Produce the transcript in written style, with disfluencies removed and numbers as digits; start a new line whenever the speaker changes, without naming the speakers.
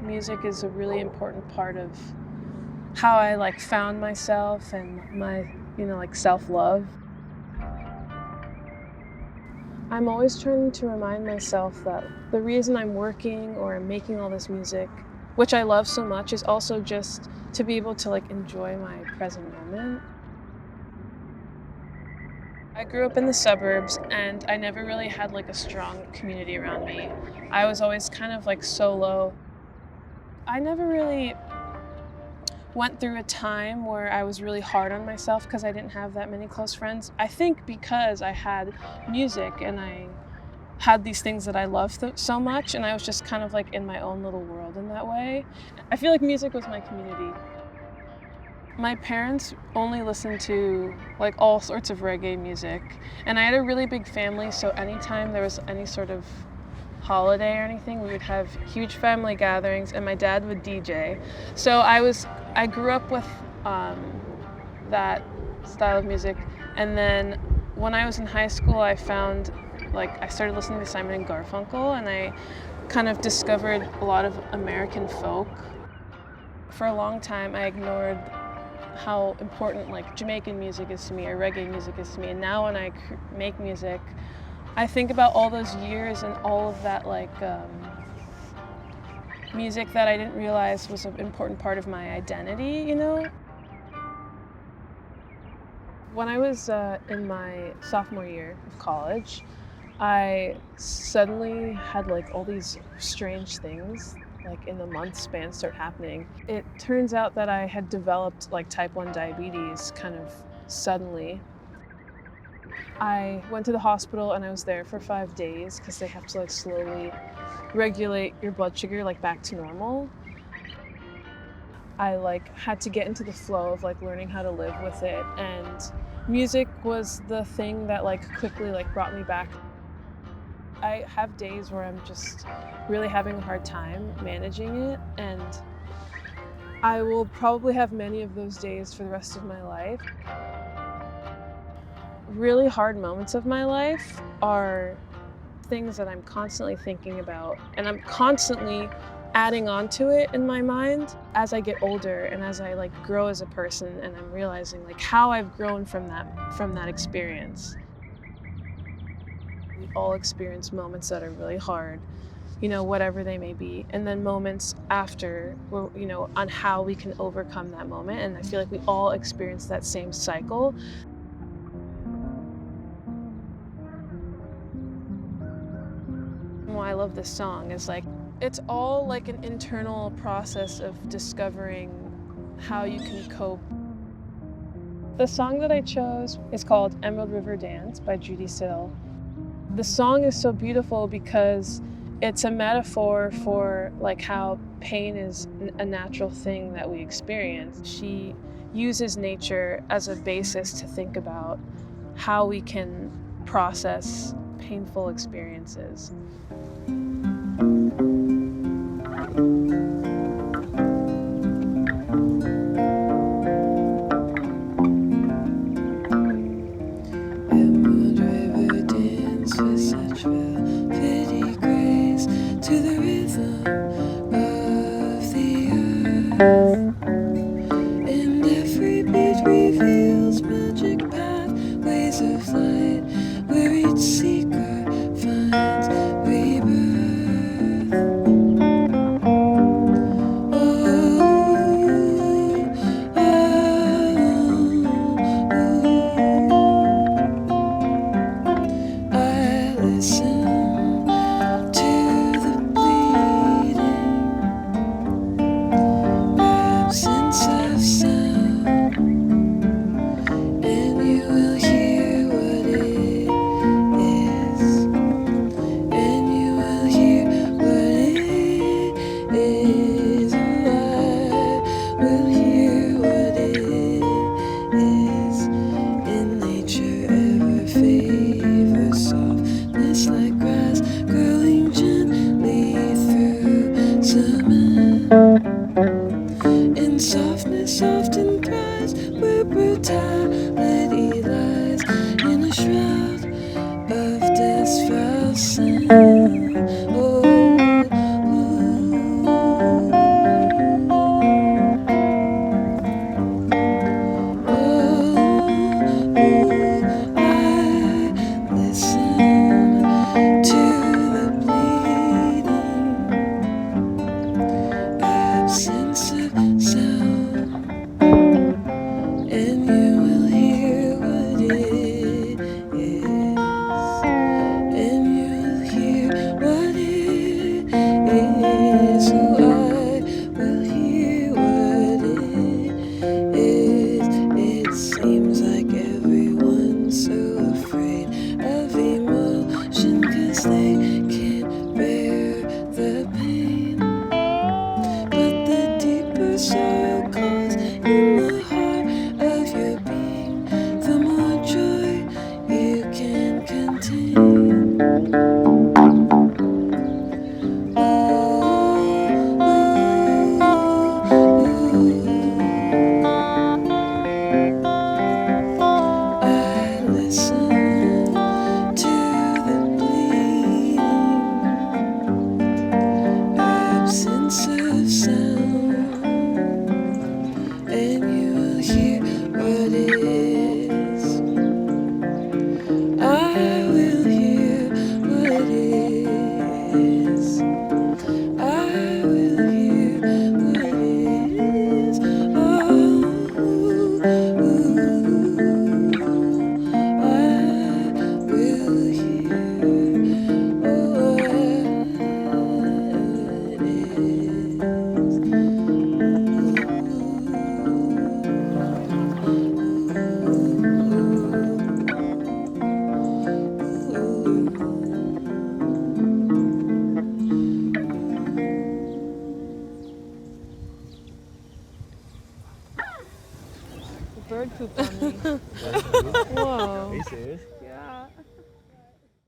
music is a really important part of how I found myself and my, self-love. I'm always trying to remind myself that the reason I'm working or I'm making all this music, which I love so much, is also just to be able to enjoy my present moment. I grew up in the suburbs and I never really had a strong community around me. I was always kind of solo. I never really went through a time where I was really hard on myself because I didn't have that many close friends. I think because I had music and I had these things that I loved so much, and I was just kind of in my own little world in that way. I feel like music was my community. My parents only listened to all sorts of reggae music, and I had a really big family, so anytime there was any sort of holiday or anything, we would have huge family gatherings and my dad would DJ. So I grew up with that style of music, and then when I was in high school I found I started listening to Simon and Garfunkel, and I kind of discovered a lot of American folk. For a long time I ignored how important Jamaican music is to me or reggae music is to me, and now when I make music I think about all those years and all of that music that I didn't realize was an important part of my identity, When I was in my sophomore year of college, I suddenly had all these strange things in the month span start happening. It turns out that I had developed type 1 diabetes kind of suddenly. I went to the hospital and I was there for 5 days because they have to slowly regulate your blood sugar back to normal. I had to get into the flow of learning how to live with it, and music was the thing that quickly brought me back. I have days where I'm just really having a hard time managing it, and I will probably have many of those days for the rest of my life. Really hard moments of my life are things that I'm constantly thinking about, and I'm constantly adding on to it in my mind as I get older and as I grow as a person, and I'm realizing how I've grown from that experience. We all experience moments that are really hard, whatever they may be, and then moments after where, on how we can overcome that moment, and I feel like we all experience that same cycle. Why I love this song is it's all an internal process of discovering how you can cope. The song that I chose is called Emerald River Dance by Judy Sill. The song is so beautiful because it's a metaphor for how pain is a natural thing that we experience. She uses nature as a basis to think about how we can process painful experiences.
Emerald River dance with such velvety grace to the rhythm of the earth, and every beat reveals magic pathways of light where each seeker finds rebirth. I listen to the bleeding absence of sound, and you will hear what it is, and you will hear what it is, and I will hear what it is. In nature ever favors softness like grass growing gently through summer, and softness often thrives where brutality lies in a shroud of death's foul sin. Oh, ooh.
bird pooped on me.
Are
Whoa.
you serious?